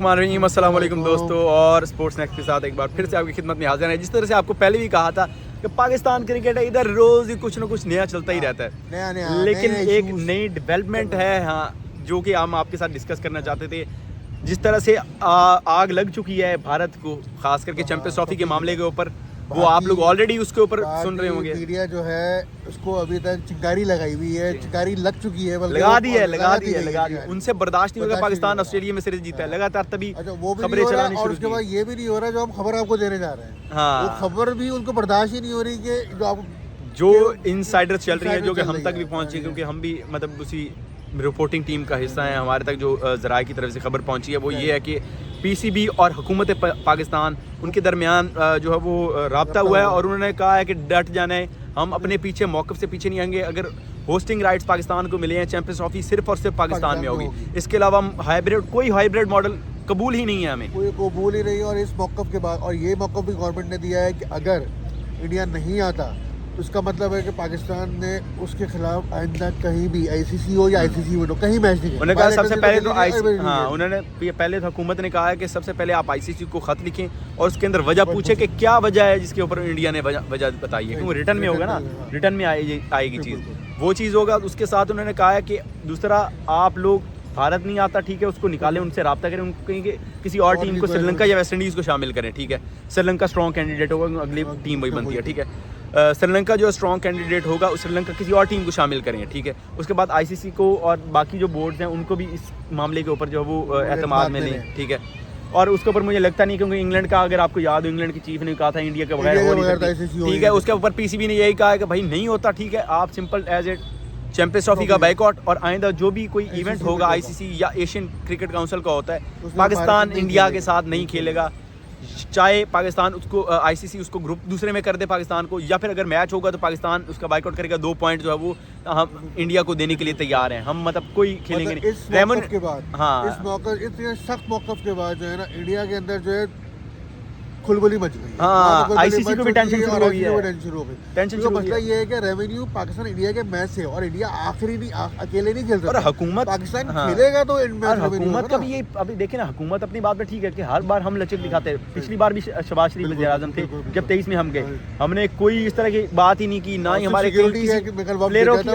السلام علیکم دوستو، اور اسپورٹس نیکسٹ کے ساتھ ایک بار پھر سے آپ کی خدمت میں حاضر ہیں. جس طرح سے آپ کو پہلے بھی کہا تھا کہ پاکستان کرکٹ ہے، ادھر روز ہی کچھ نہ کچھ نیا چلتا ہی رہتا ہے، لیکن ایک نئی ڈیولپمنٹ ہے ہاں جو کہ ہم آپ کے ساتھ ڈسکس کرنا چاہتے تھے. جس طرح سے آگ لگ چکی ہے بھارت کو، خاص کر کے چیمپئنز ٹرافی کے معاملے کے اوپر، وہ آپ لوگ آلریڈی اس کے اوپر سن رہے ہوں گے. میڈیا جو ہے اس کو ابھی تک چنگاری لگائی ہوئی ہے، چنگاری لگ چکی ہے، لگا دی ہے. ان سے برداشت نہیں ہوگا پاکستان آسٹریلیا میں سیریز جیتا ہے لگاتار، تبھی خبریں چلانی شروع کی. اور اس کے بعد یہ بھی نہیں ہو رہا جو ہم خبر آپ کو دینے جا رہے ہیں، وہ خبر بھی ان کو برداشت ہی نہیں ہو رہی کہ جو انسائڈر چل رہی ہے، جو کہ ہم تک بھی پہنچی، کیونکہ ہم بھی مطلب اسی رپورٹنگ ٹیم کا حصہ ہیں. ہمارے تک جو ذرائع کی طرف سے خبر پہنچی ہے وہ یہ ہے کہ پی سی بی اور حکومت پاکستان ان کے درمیان جو ہے وہ رابطہ ہوا ہے، اور انہوں نے کہا ہے کہ ڈٹ جانا ہے، ہم اپنے پیچھے موقف سے پیچھے نہیں آئیں گے. اگر ہوسٹنگ رائٹس پاکستان کو ملے ہیں، چیمپئنز ٹرافی صرف اور صرف پاکستان میں ہوگی. اس کے علاوہ ہم کوئی ہائیبریڈ ماڈل قبول ہی نہیں ہے، ہمیں کوئی قبول ہی نہیں. اور اس موقف کے بعد، اور یہ موقف بھی گورنمنٹ نے دیا ہے کہ اگر انڈیا نہیں آتا تو اس کا مطلب ہے کہ پاکستان نے اس کے خلاف آئندہ کہیں بھی آئی سی سی ہو یا آئی سی سی ہو کہیں میچ نہیں. انہوں نے کہا سب سے پہلے تو انہوں نے پہلے حکومت نے کہا ہے کہ سب سے پہلے آپ آئی سی سی کو خط لکھیں اور اس کے اندر وجہ پوچھیں کہ کیا وجہ ہے جس کے اوپر انڈیا نے وجہ بتائی ہے، کیونکہ ریٹرن میں ہوگا نا، ریٹرن میں آئے گی چیز، وہ چیز ہوگا. اس کے ساتھ انہوں نے کہا ہے کہ دوسرا آپ لوگ بھارت نہیں آتا ٹھیک ہے، اس کو نکالیں، ان سے رابطہ کریں، ان کو کہیں کہ کسی اور ٹیم کو سری لنکا یا ویسٹ انڈیز کو شامل کریں. ٹھیک ہے، سری لنکا اسٹرانگ کینڈیڈیٹ ہوگا، اگلی ٹیم وہی بنتی ہے. ٹھیک ہے، سری لنکا جو اسٹرانگ کینڈیڈیٹ ہوگا سری لنکا کسی اور ٹیم کو شامل کریں. ٹھیک ہے، اس کے بعد آئی سی سی کو اور باقی جو بورڈز ہیں ان کو بھی اس معاملے کے اوپر جو وہ اعتماد میں لیں. ٹھیک ہے، اور اس کے اوپر مجھے لگتا نہیں، کیونکہ انگلینڈ کا اگر آپ کو یاد ہو، انگلینڈ کی چیف نے کہا تھا انڈیا کے بغیر ہو نہیں سکتی. ٹھیک ہے، اس کے اوپر پی سی بی نے یہی کہا ہے کہ بھائی نہیں ہوتا. ٹھیک ہے، آپ simple as a champions trophy کا بائیک آؤٹ، اور آئندہ جو بھی کوئی ایونٹ ہوگا آئی سی سی یا ایشین کرکٹ کاؤنسل کا ہوتا ہے، پاکستان انڈیا کے ساتھ نہیں کھیلے گا. چاہے پاکستان اس کو آئی سی سی اس کو گروپ دوسرے میں کر دے پاکستان کو، یا پھر اگر میچ ہوگا تو پاکستان اس کا بائیک آؤٹ کرے گا. 2 پوائنٹ جو ہے وہ ہم انڈیا کو دینے کے لیے تیار ہیں. ہم مطلب کوئی کھیلیں گے نہیں. اس موقف کے بعد، اس موقف اتنے سخت موقف کے بعد جو ہے نا، انڈیا کے اندر جو ہے کھلبلی مچ گئی. ہاں، آئی سی سی کو بھی ٹینشن شروع ہو گئی ہے. مسئلہ یہ ہے کہ ریونیو پاکستان انڈیا کے میچ سے، اور انڈیا آخری نہیں اکیلے نہیں کھیل سکتا، اور حکومت پاکستان کھیلے گا تو حکومت کا بھی یہ ابھی دیکھیں نا، حکومت اپنی بات پہ ٹھیک ہے کہ ہر بار ہم لچک دکھاتے ہیں. پچھلی بار بھی شہباز شریف وزیر اعظم تھے جب 23 میں ہم گئے، ہم نے کوئی اس طرح کی بات ہی نہیں کی، نہ ہی ہمارے پلیئروں کی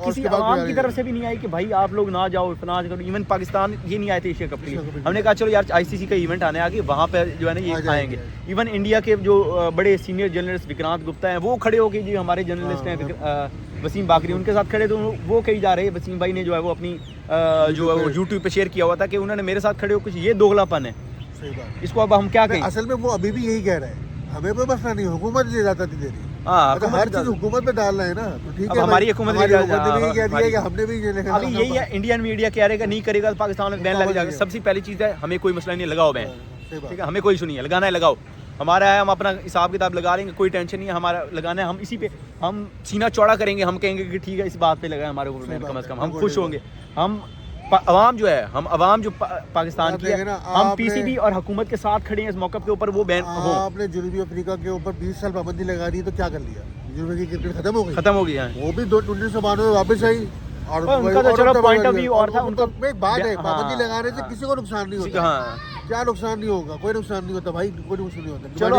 کسی عوام کی طرف سے بھی نہیں آئی کہ بھائی آپ لوگ نہ جاؤ اتنا کرو. ایون پاکستان یہ نہیں آئے تھے ایشیا کپ کے لیے. ہم نے کہا چلو یار آئی سی سی کا ایونٹ آنے آگے، وہاں پہ جو ہے نا یہ آئیں گے. ایون انڈیا کے جو بڑے سینئر جرنلسٹ وکرانت گپتا ہیں وہ کھڑے ہو کے، جی ہمارے جرنلسٹ ہیں وسیم باقری، ان کے ساتھ کھڑے، تو وہ کہی جا رہے ہیں. وسیم بھائی نے جو ہے وہ اپنی جو ہے وہ یوٹیوب پہ شیئر کیا ہوا تھا کہ انہوں نے میرے ساتھ کھڑے ہو کچھ یہ دوغلا پن ہے. اس کو اب ہم کیا کہیں؟ اصل میں وہ ابھی بھی یہی کہہ رہے ہیں، ہمیں کوئی مسئلہ نہیں، حکومت اجازت نہیں دے رہی. ہر چیز حکومت پہ ڈالنا ہے نا، تو ٹھیک ہے، ہماری حکومت نے کہہ دیا کہ ہم نے بھی ابھی یہی ہے. انڈین میڈیا کہہ رہے گا نہیں کرے گا پاکستان میں بین لگ جائے گا. سب سے پہلی چیز ہے ہمیں کوئی مسئلہ نہیں ہے، لگاؤ بین. ٹھیک ہے، ہمیں کوئی ایشو نہیں ہے، لگانا ہے لگاؤ، ہمارا ہے، ہم اپنا حساب کتاب لگا لیں گے، کوئی ٹینشن نہیں ہے. ہمارا لگانا ہے، ہم اسی پہ ہم سینہ چوڑا کریں گے، ہم کہیں گے کہ ٹھیک ہے اس بات پہ لگائیں ہمارے اوپر، کم از کم ہم خوش ہوں گے. ہم عوام جو ہے، ہم عوام جو پاکستان کی ہے، ہم پی سی بی اور حکومت کے ساتھ کھڑے ہیں اس موقع کے اوپر. وہ بین ہو، آپ نے جنوبی افریقہ کے اوپر 20 سال پابندی لگا دی تو کیا کر لیا؟ جنوبی کی کرکٹ ختم ہو گئی. وہ بھی 1992 میں واپس آئی، اور ان کا تو چلو پوائنٹ آف ویو اور تھا. ان کا بات ہے پابندی لگانے سے کسی کو نقصان نہیں ہوتا. کیا نقصان نہیں ہوگا؟ کوئی نقصان نہیں ہوتا بھائی، کوئی نقصان نہیں ہوتا. چلو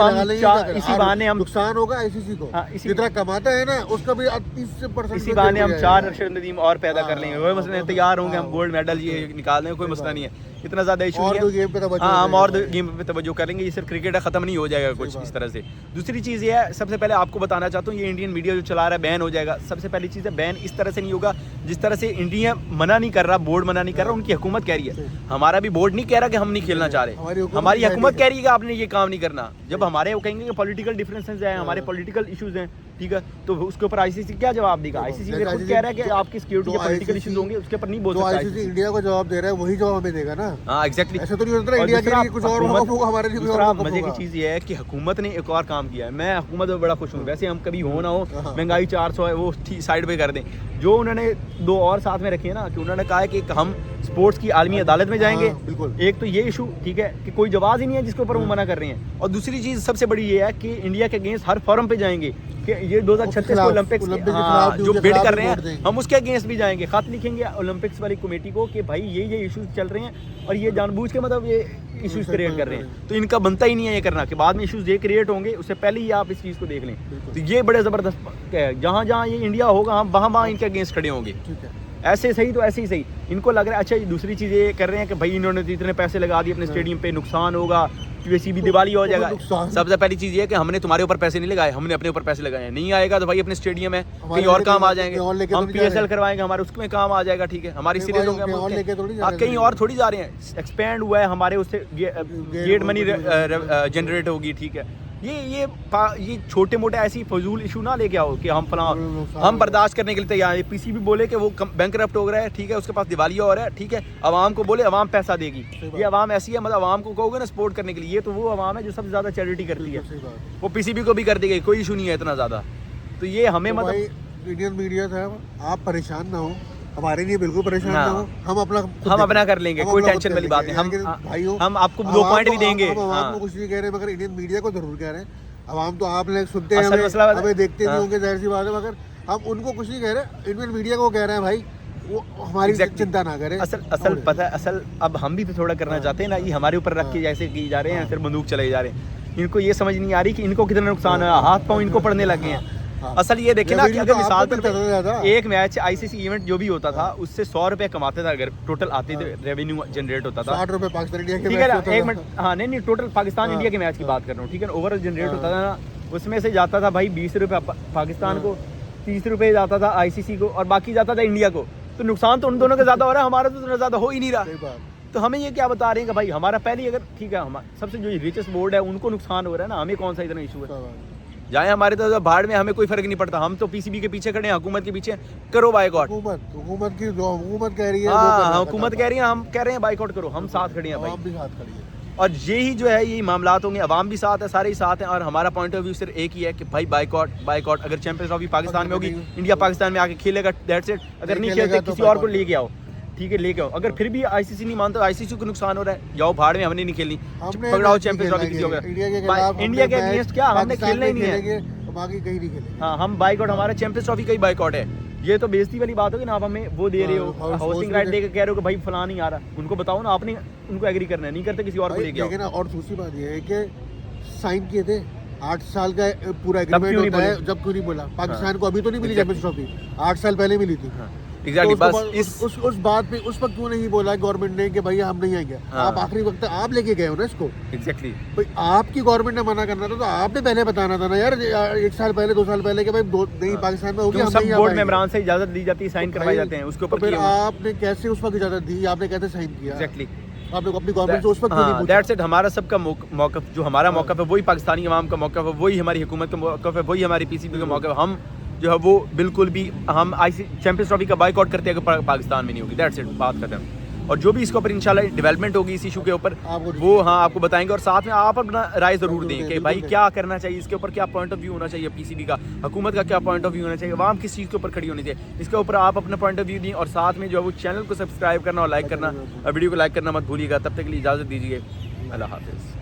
اسی بہانے ہم نقصان ہوگا آئی سی سی کو، جتنا کماتا ہے نا اس کا بھی 30%. اسی بہانے ہم 4 ارشد ندیم اور پیدا کر لیں گے، کوئی مسئلہ نہیں. تیار ہوں گے ہم، گولڈ میڈل یہ نکال دیں، کوئی مسئلہ نہیں ہے، اتنا زیادہ ایشو نہیں ہے. ہاں، ہم اور گیم پہ توجہ کریں گے. یہ صرف کرکٹ ختم نہیں ہو جائے گا کچھ اس طرح سے. دوسری چیز یہ ہے، سب سے پہلے آپ کو بتانا چاہتا ہوں، یہ انڈین میڈیا جو چلا رہا ہے بین ہو جائے گا. سب سے پہلی چیز ہے بین اس طرح سے نہیں ہوگا جس طرح سے انڈیا منع نہیں کر رہا، بورڈ منع نہیں کر رہا، ان کی حکومت کہہ رہی ہے. ہمارا بھی بورڈ نہیں کہہ رہا کہ ہم نہیں کھیلنا چاہ رہے، ہماری حکومت کہہ رہی ہے کہ آپ نے یہ کام نہیں کرنا. جب ہمارے وہ کہیں گے کہ پولیٹیکل ڈفرینسز ہیں، ہمارے پولیٹیکل ایشوز ہیں، ٹھیک ہے، تو اس کے اوپر آئی سی سی کیا جواب دے گا؟ آئی سی سی خود کہہ رہا ہے کہ آپ کی سیکورٹی کے پولیٹیکل ایشوز ہوں گے، اس کے اوپر نہیں بول سکتا. آئی سی سی انڈیا کو جواب دے رہا ہے، وہی جواب ہمیں دے گا نا. ہاں ایگزیکٹلی. ایسا تو نہیں ہوتا انڈیا کے لیے کچھ اور ہوگا، ہمارے لیے کچھ اور. مزے کی چیز یہ ہے کہ حکومت نے ایک اور کام کیا ہے. میں حکومت میں بڑا خوش ہوں. ویسے ہم کبھی ہو نہ ہو مہنگائی 400 ہے وہ سائڈ پہ کر دیں. جو انہوں نے 2 اور ساتھ میں رکھے ہیں نا، کہ انہوں نے کہا ہے کہ ہم اسپورٹس کی عالمی عدالت میں جائیں گے. ایک تو یہ ایشو ٹھیک ہے کہ کوئی جواز ہی نہیں ہے جس کے اوپر وہ منع کر رہے ہیں، اور دوسری چیز سب سے بڑی یہ ہے کہ انڈیا کے اگینسٹ ہر فورم پہ جائیں گے. کہ یہ 2036 کو اولمپکس جو بڈ کر رہے ہیں ہم اس کے اگینسٹ بھی جائیں گے, خط لکھیں گے اولمپکس والی کمیٹی کو کہ بھائی یہ ایشوز چل رہے ہیں اور یہ جان بوجھ کے مطلب یہ ایشوز کریٹ کر رہے ہیں, تو ان کا بنتا ہی نہیں ہے یہ کرنا کہ بعد میں ایشوز یہ کریٹ ہوں گے, اس سے پہلے ہی آپ اس چیز کو دیکھ لیں. تو یہ بڑے زبردست ہے, جہاں جہاں یہ انڈیا ہوگا ہم وہاں ان کے اگینسٹ کھڑے ہوں گے. ایسے صحیح تو ایسے ہی صحیح. ان کو لگ رہا ہے اچھا دوسری چیز یہ کر رہے ہیں کہ بھائی انہوں نے اتنے پیسے لگا دیے اپنے اسٹیڈیم پہ, نقصان ہوگا, ویسی بھی دیوالی ہو جائے گا. سب سے پہلی چیز یہ ہے کہ ہم نے تمہارے اوپر پیسے نہیں لگائے, ہم نے اپنے اوپر پیسے لگائے ہیں. نہیں آئے گا تو بھائی اپنے اسٹیڈیم ہے کہیں اور کام آ جائیں گے, ہم پی ایس ایل کروائیں گے ہمارے اس میں کام آ جائے گا. ٹھیک ہے, ہماری سیریز ہوں گے کہیں اور تھوڑی جا رہے ہیں, ایکسپینڈ ہوا ہے ہمارے اس سے گیٹ منی جنریٹ ہوگی. ٹھیک ہے, یہ چھوٹے موٹے ایسی فضول ایشو نہ لے کے آؤ کہ ہم فلاں ہم برداشت کرنے کے لیے تیار ہیں. پی سی بھی بولے کہ وہ بینکرپٹ ہو رہا ہے, ٹھیک ہے, اس کے پاس دیوالیہ ہو رہا ہے, ٹھیک ہے, عوام کو بولے عوام پیسہ دے گی. یہ عوام ایسی ہے, مطلب عوام کو کہو گے نا سپورٹ کرنے کے لیے, یہ تو وہ عوام ہے جو سب سے زیادہ چیریٹی کرتی ہے. وہ پی سی بی کو بھی کر دے گی, کوئی ایشو نہیں ہے اتنا زیادہ. تو یہ ہمیں مطلب انڈین میڈیا تھا, آپ پریشان نہ ہو, ہمارے لیے بالکل پریشان نہ ہو, ہم اپنا کر لیں گے, کوئی ٹینشن والی بات نہیں. ہم آپ کو 2 پوائنٹ بھی دیں گے. عوام کو کچھ نہیں کہہ رہے, مگر انڈین میڈیا کو ضرور کہہ رہے ہیں. عوام تو آپ لوگ سنتے ہیں, ہمیں دیکھتے نہیں ہوں گے, ظاہر سی بات ہے, مگر ہم ان کو کچھ نہیں کہہ رہے, انڈین میڈیا کو کہہ رہے ہیں بھائی وہ ہماری چنتا نہ کرے. اصل پتہ ہے, اصل اب ہم بھی تو تھوڑا کرنا چاہتے ہیں نا, یہ ہمارے اوپر رکھ کے جیسے کی جا رہے ہیں پھر بندوق چلے جا رہے ہیں. ان کو یہ سمجھ نہیں آ رہی کہ ان کو کتنا نقصان ہے, ہاتھ پاؤں ان کو پڑنے لگے ہیں. اصل یہ دیکھیں نا کہ اگر مثال پر ایک match I C C event جو بھی ہوتا تھا اس سے 100 روپے کماتے تھا, اگر ٹوٹل آتے تھے ریونیو جنریٹ ہوتا تھا 60 روپے پاکستان انڈیا کے. ٹھیک ہے نا, ایک منٹ, ہاں نہیں ٹوٹل پاکستان انڈیا کے میچ کی بات کر رہا ہوں. ٹھیک ہے نا, اوور آل جنریٹ ہوتا تھا نا, اس میں سے جاتا تھا بھائی 20 روپے پاکستان کو, 30 روپے جاتا تھا آئی سی سی کو, اور باقی جاتا تھا انڈیا کو. تو نقصان تو ان دونوں کا زیادہ ہو رہا ہے, ہمارا تو اتنا زیادہ ہو ہی نہیں رہا. تو ہمیں یہ کیا بتا رہے ہیں کہ بھائی ہمارا پہلے اگر ٹھیک ہے سب سے جو ریچسٹ بورڈ ہے ان کو نقصان ہو رہا ہے نا, ہمیں کون سا اتنا ایشو ہے. جائیں ہمارے تو بھاڑ میں, ہمیں کوئی فرق نہیں پڑتا, ہم تو پی سی بی کے پیچھے کھڑے ہیں, حکومت کے پیچھے کرو بائیکاٹ. حکومت کی جو حکومت کہہ رہی ہے, ہاں حکومت کہہ رہی ہے, ہم کہہ رہے ہیں بائیکاٹ کرو, ہم ساتھ کھڑے ہیں بھائی. اور یہی جو ہے یہی معاملات ہوں گے, عوام بھی ساتھ ہے, سارے ہی ساتھ ہیں. اور ہمارا پوائنٹ آف ویو صرف ایک ہی ہے کہ بھائی بائیکاٹ. اگر چیمپئنز ٹرافی پاکستان میں ہوگی, انڈیا پاکستان میں آ کے کھیلے گا, دیٹس اٹ. اگر نہیں کھیلتے کسی اور کو لے کے آؤ, ٹھیک ہے, لے کے آؤ. اگر پھر بھی آئی سی سی نہیں مانتا, آئی سی سی کو نقصان ہو رہا ہے, جاؤ بھاڑ میں, ہم نے نہیں کھیلنی, پکڑاؤ چیمپئنز ٹرافی کسی ہوگا. انڈیا کے اگینسٹ کیا, ہم نے کھیلنا ہی نہیں ہے. ہاں ہم بائیکاٹ, ہمارا چیمپئنز ٹرافی کا ہی بائیکاٹ ہے. یہ تو بےزتی والی بات ہوگی نا, آپ ہمیں وہ دے رہے ہو, ہاؤسنگ رائٹ دے کے کہہ رہے ہو کہ بھائی فلاں نہیں آ رہا. ان کو بتاؤ نا, آپ نے ان کو ایگری کرنا ہے, نہیں کرتے کسی اور کو لے کے آؤ. اور دوسری بات یہ ہے کہ سائن کیے تھے 8 سال کا پورا ایگریمنٹ ہوتا ہے, جب کیوں نہیں بولا پاکستان کو؟ ابھی تو نہیں ملی چیمپئنز ٹرافی, 8 سال پہلے ملی تھی. ایگزیکٹلی, بس اس بات پہ اس وقت کیوں نہیں بولا گورنمنٹ نے کہ بھائی ہم نہیں آئیں گے؟ آپ آخری وقت آپ لے کے گئے ہو نا اس کو. ایگزیکٹلی, بھائی آپ کی گورنمنٹ نے منع کرنا تھا تو آپ نے پہلے بتانا تھا نا یار, 1 سال پہلے 2 سال پہلے کہ بھائی نہیں پاکستان میں ہوگی, ہم نہیں. بورڈ ممبران سے اجازت دی جاتی ہے, سائن کروائے جاتے ہیں, اس کے اوپر پھر آپ نے کیسے اس وقت اجازت دی, آپ نے کیسے سائن کیا؟ ایگزیکٹلی, آپ نے اپنی گورنمنٹ سے اس وقت کیوں نہیں پوچھا؟ That's it. ہمارا سب کا موقف, جو ہمارا موقف ہے وہی پاکستانی عوام کا موقف ہے, وہی ہماری حکومت کا موقف ہے, وہی ہماری پی سی بی کا موقف ہے. ہم جو ہے وہ بالکل بھی, ہم چیمپئنز ٹرافی کا بائیکاٹ کرتے ہیں کہ پاکستان میں نہیں ہوگی. دیٹس اٹ, بات ختم. اور جو بھی اس کے اوپر انشاءاللہ ڈیولپمنٹ ہوگی اس ایشو کے اوپر, وہ ہاں آپ کو بتائیں گے. اور ساتھ میں آپ اپنا رائے ضرور دیں کہ بھائی کیا کرنا چاہیے, اس کے اوپر کیا پوائنٹ آف ویو ہونا چاہیے پی سی بی کا, حکومت کا کیا پوائنٹ آف ویو ہونا چاہیے, عوام کس چیز کے اوپر کھڑی ہونی چاہیے, اس کے اوپر آپ اپنا پوائنٹ آف ویو دیں. اور ساتھ میں جو ہے وہ چینل کو سبسکرائب کرنا اور لائک کرنا, اور ویڈیو کو لائک کرنا مت بھولیے گا. تب تک کے لیے اجازت دیجیے, اللہ حافظ.